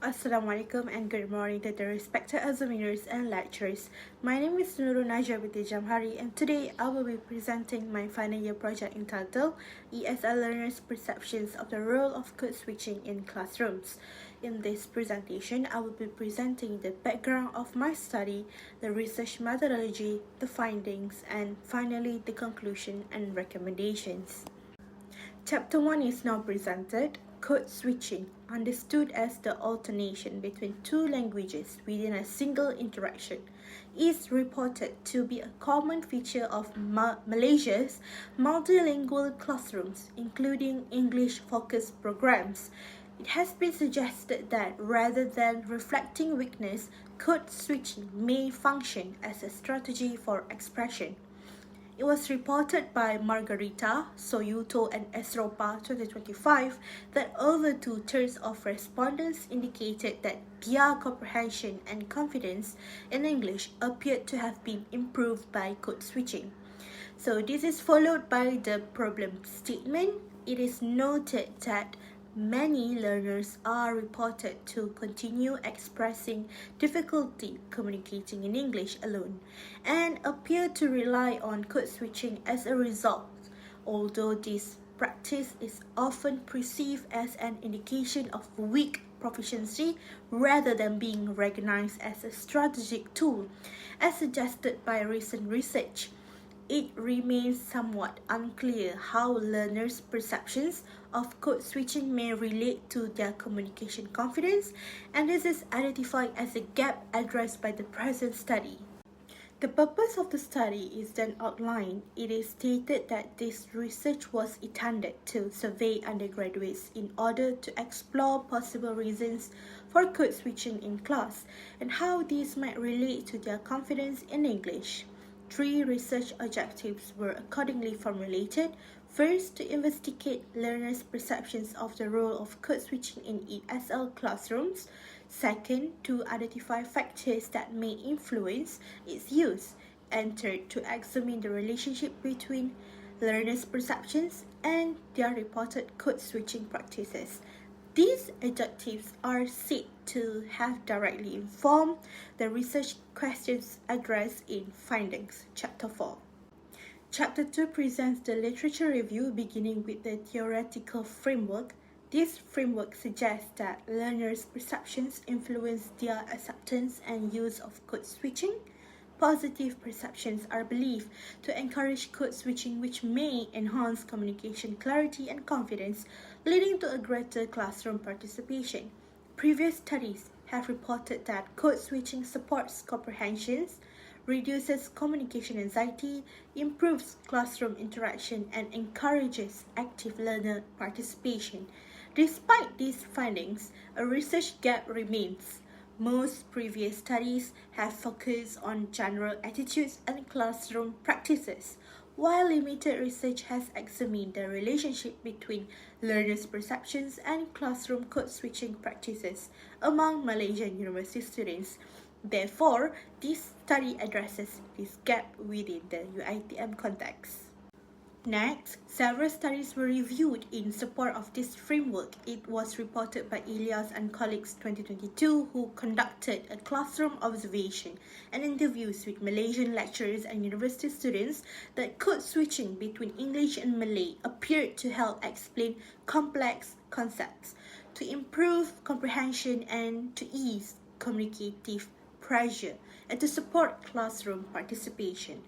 Assalamualaikum and good morning to the respected examiners and lecturers. My name is Nurul Najwa Binti Jamhari, and today I will be presenting my final year project entitled ESL Learners' Perceptions of the Role of Code Switching in Classrooms. In this presentation, I will be presenting the background of my study, the research methodology, the findings, and finally the conclusion and recommendations. Chapter 1 is now presented. Code switching, understood as the alternation between two languages within a single interaction, is reported to be a common feature of Malaysia's multilingual classrooms, including English-focused programs. It has been suggested that rather than reflecting weakness, code switching may function as a strategy for expression. It was reported by Margarita, Soyuto, and Esropa 2025 that over 2/3 of respondents indicated that their comprehension and confidence in English appeared to have been improved by code switching. So this is followed by the problem statement. It is noted that many learners are reported to continue expressing difficulty communicating in English alone and appear to rely on code switching as a result, although this practice is often perceived as an indication of weak proficiency rather than being recognized as a strategic tool, as suggested by recent research. It remains somewhat unclear how learners' perceptions of code switching may relate to their communication confidence, and this is identified as a gap addressed by the present study. The purpose of the study is then outlined. It is stated that this research was intended to survey undergraduates in order to explore possible reasons for code switching in class and how these might relate to their confidence in English. 3 research objectives were accordingly formulated. First, to investigate learners' perceptions of the role of code switching in ESL classrooms. Second, to identify factors that may influence its use. And third, to examine the relationship between learners' perceptions and their reported code switching practices. These objectives are said to have directly informed the research questions addressed in Findings, Chapter 4. Chapter 2 presents the literature review beginning with the theoretical framework. This framework suggests that learners' perceptions influence their acceptance and use of code switching. Positive perceptions are believed to encourage code switching, which may enhance communication clarity and confidence, leading to a greater classroom participation. Previous studies have reported that code switching supports comprehensions, reduces communication anxiety, improves classroom interaction, and encourages active learner participation. Despite these findings, a research gap remains. Most previous studies have focused on general attitudes and classroom practices, while limited research has examined the relationship between learners' perceptions and classroom code switching practices among Malaysian university students. Therefore, this study addresses this gap within the UiTM context. Next, several studies were reviewed in support of this framework. It was reported by Ilyas and colleagues 2022 who conducted a classroom observation and interviews with Malaysian lecturers and university students that code switching between English and Malay appeared to help explain complex concepts, to improve comprehension and to ease communicative pressure, and to support classroom participation.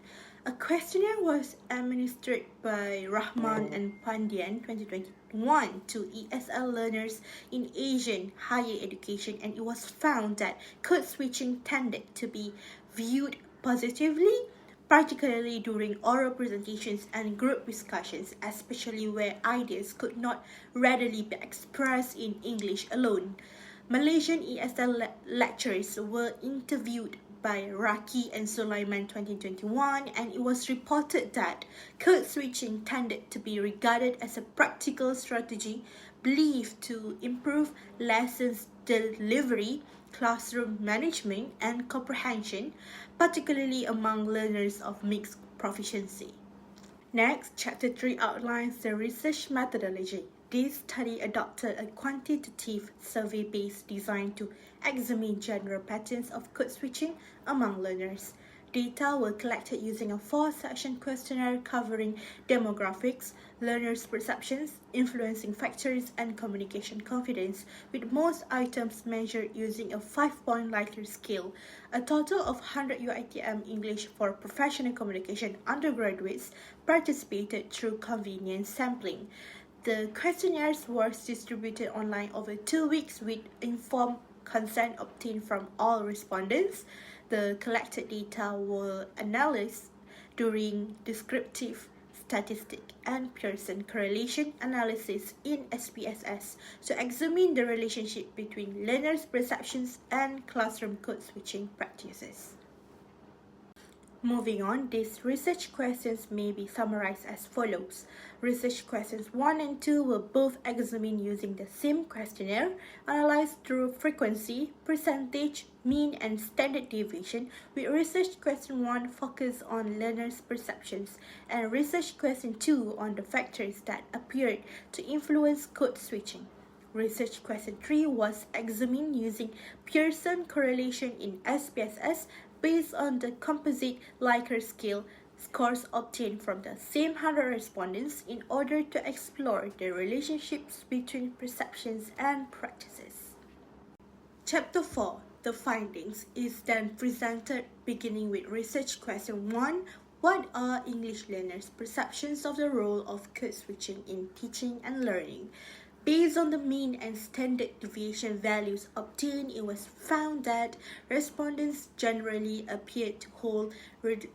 A questionnaire was administered by Rahman and Pandian 2021 to ESL learners in Asian higher education, and it was found that code switching tended to be viewed positively, particularly during oral presentations and group discussions, especially where ideas could not readily be expressed in English alone. Malaysian ESL lecturers were interviewed by Raki and Sulaiman 2021, and it was reported that code switching tended to be regarded as a practical strategy believed to improve lessons delivery, classroom management, and comprehension, particularly among learners of mixed proficiency. Next, Chapter 3 outlines the research methodology. This study adopted a quantitative survey-based design to examine general patterns of code switching among learners. Data were collected using a 4-section questionnaire covering demographics, learners' perceptions, influencing factors, and communication confidence, with most items measured using a 5-point Likert scale. A total of 100 UiTM English for Professional Communication undergraduates participated through convenience sampling. The questionnaires were distributed online over 2 weeks with informed consent obtained from all respondents. The collected data were analyzed during descriptive statistic and Pearson correlation analysis in SPSS to examine the relationship between learners' perceptions and classroom code switching practices. Moving on, these research questions may be summarized as follows. Research questions 1 and 2 were both examined using the same questionnaire, analyzed through frequency, percentage, mean, and standard deviation, with research question 1 focused on learners' perceptions and research question 2 on the factors that appeared to influence code switching. Research question 3 was examined using Pearson correlation in SPSS based on the composite Likert scale scores obtained from the same 100 respondents in order to explore the relationships between perceptions and practices. Chapter 4, the findings, is then presented beginning with research question 1. What are English learners' perceptions of the role of code switching in teaching and learning? Based on the mean and standard deviation values obtained, it was found that respondents generally appeared to hold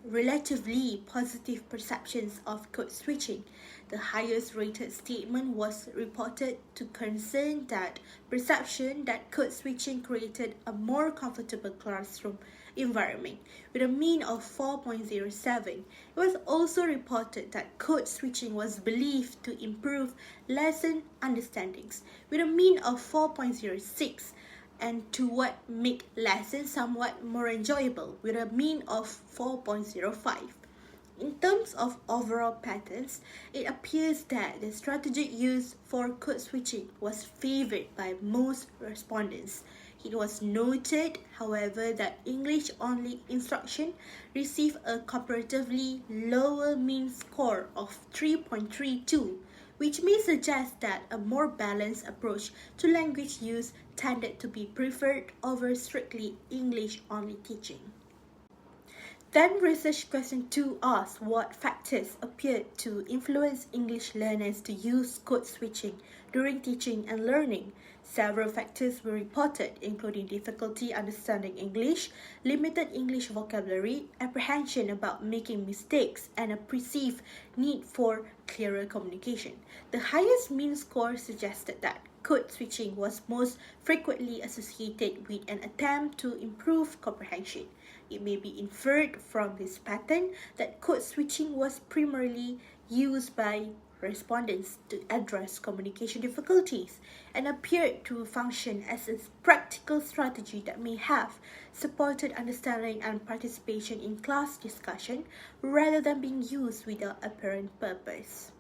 relatively positive perceptions of code switching. The highest rated statement was reported to concern that perception that code switching created a more comfortable classroom environment, with a mean of 4.07. It was also reported that code switching was believed to improve lesson understandings, with a mean of 4.06, and to what make lessons somewhat more enjoyable, with a mean of 4.05. In terms of overall patterns, it appears that the strategy used for code switching was favored by most respondents. It was noted, however, that English-only instruction received a comparatively lower mean score of 3.32, which may suggest that a more balanced approach to language use tended to be preferred over strictly English-only teaching. Then research question 2 asks what factors appeared to influence English learners to use code switching during teaching and learning. Several factors were reported, including difficulty understanding English, limited English vocabulary, apprehension about making mistakes, and a perceived need for clearer communication. The highest mean score suggested that code switching was most frequently associated with an attempt to improve comprehension. It may be inferred from this pattern that code switching was primarily used by respondents to address communication difficulties and appeared to function as a practical strategy that may have supported understanding and participation in class discussion rather than being used without apparent purpose.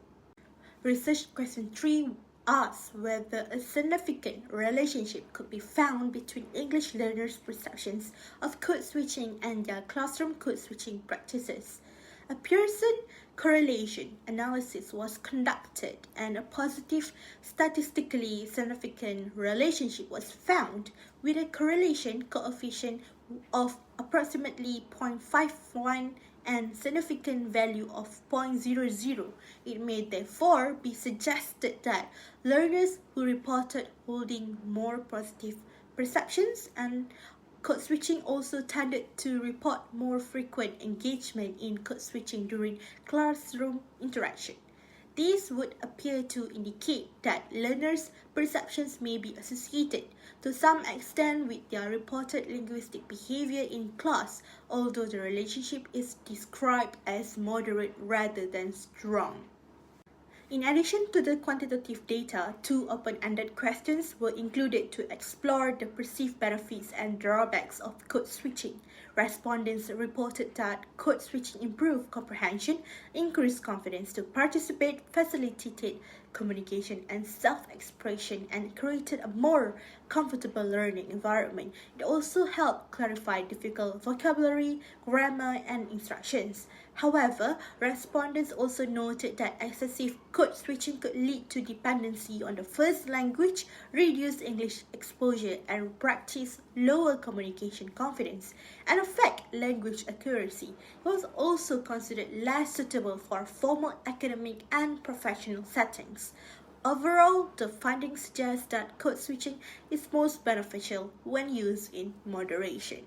Research question 3 asks whether a significant relationship could be found between English learners' perceptions of code switching and their classroom code switching practices. A Pearson correlation analysis was conducted and a positive, statistically significant relationship was found with a correlation coefficient of approximately 0.51 and significant value of 0.00. It may therefore be suggested that learners who reported holding more positive perceptions and code switching also tended to report more frequent engagement in code switching during classroom interaction. This would appear to indicate that learners' perceptions may be associated to some extent with their reported linguistic behavior in class, although the relationship is described as moderate rather than strong. In addition to the quantitative data, 2 open-ended questions were included to explore the perceived benefits and drawbacks of code switching. Respondents reported that code switching improved comprehension, increased confidence to participate, facilitated communication and self-expression and created a more comfortable learning environment. It also helped clarify difficult vocabulary, grammar, and instructions. However, respondents also noted that excessive code switching could lead to dependency on the first language, reduced English exposure, and practice lower communication confidence, and affect language accuracy. It was also considered less suitable for formal academic and professional settings. Overall, the findings suggest that code switching is most beneficial when used in moderation.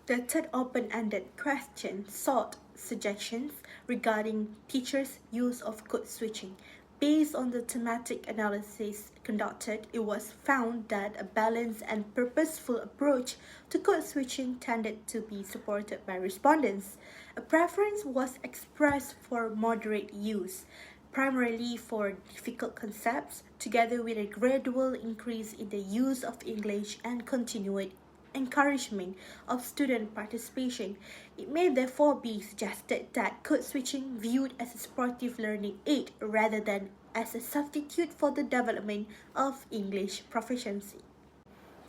The third open-ended question sought suggestions regarding teachers' use of code switching. Based on the thematic analysis conducted, it was found that a balanced and purposeful approach to code switching tended to be supported by respondents. A preference was expressed for moderate use, primarily for difficult concepts, together with a gradual increase in the use of English and continued encouragement of student participation. It may therefore be suggested that code switching viewed as a supportive learning aid rather than as a substitute for the development of English proficiency.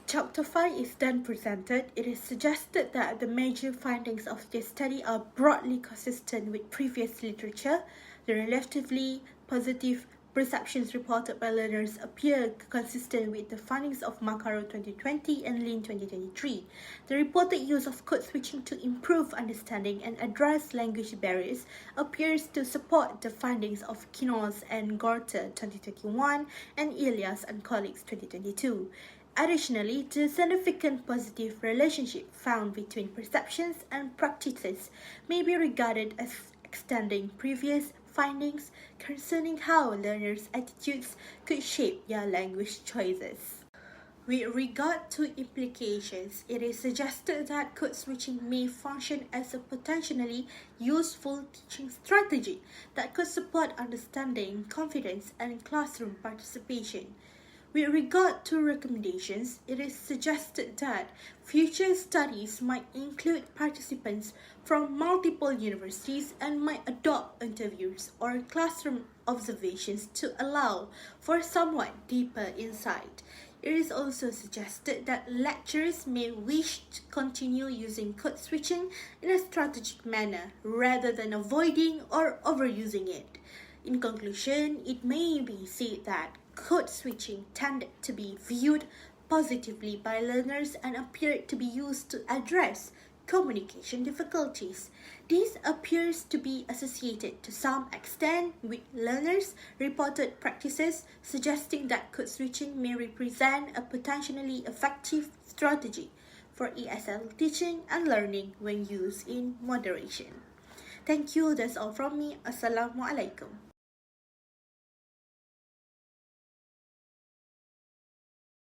Chapter 5 is then presented. It is suggested that the major findings of this study are broadly consistent with previous literature. The relatively positive perceptions reported by learners appear consistent with the findings of Macaro 2020 and Lin 2023. The reported use of code switching to improve understanding and address language barriers appears to support the findings of Quinones and Gorter 2021 and Elias and colleagues 2022. Additionally, the significant positive relationship found between perceptions and practices may be regarded as extending previous findings concerning how learners' attitudes could shape their language choices. With regard to implications, it is suggested that code switching may function as a potentially useful teaching strategy that could support understanding, confidence, and classroom participation. With regard to recommendations, it is suggested that future studies might include participants from multiple universities and might adopt interviews or classroom observations to allow for somewhat deeper insight. It is also suggested that lecturers may wish to continue using code switching in a strategic manner rather than avoiding or overusing it. In conclusion, it may be said that code switching tended to be viewed positively by learners and appeared to be used to address communication difficulties. This appears to be associated to some extent with learners' reported practices, suggesting that code switching may represent a potentially effective strategy for ESL teaching and learning when used in moderation. Thank you, that's all from me. Assalamualaikum.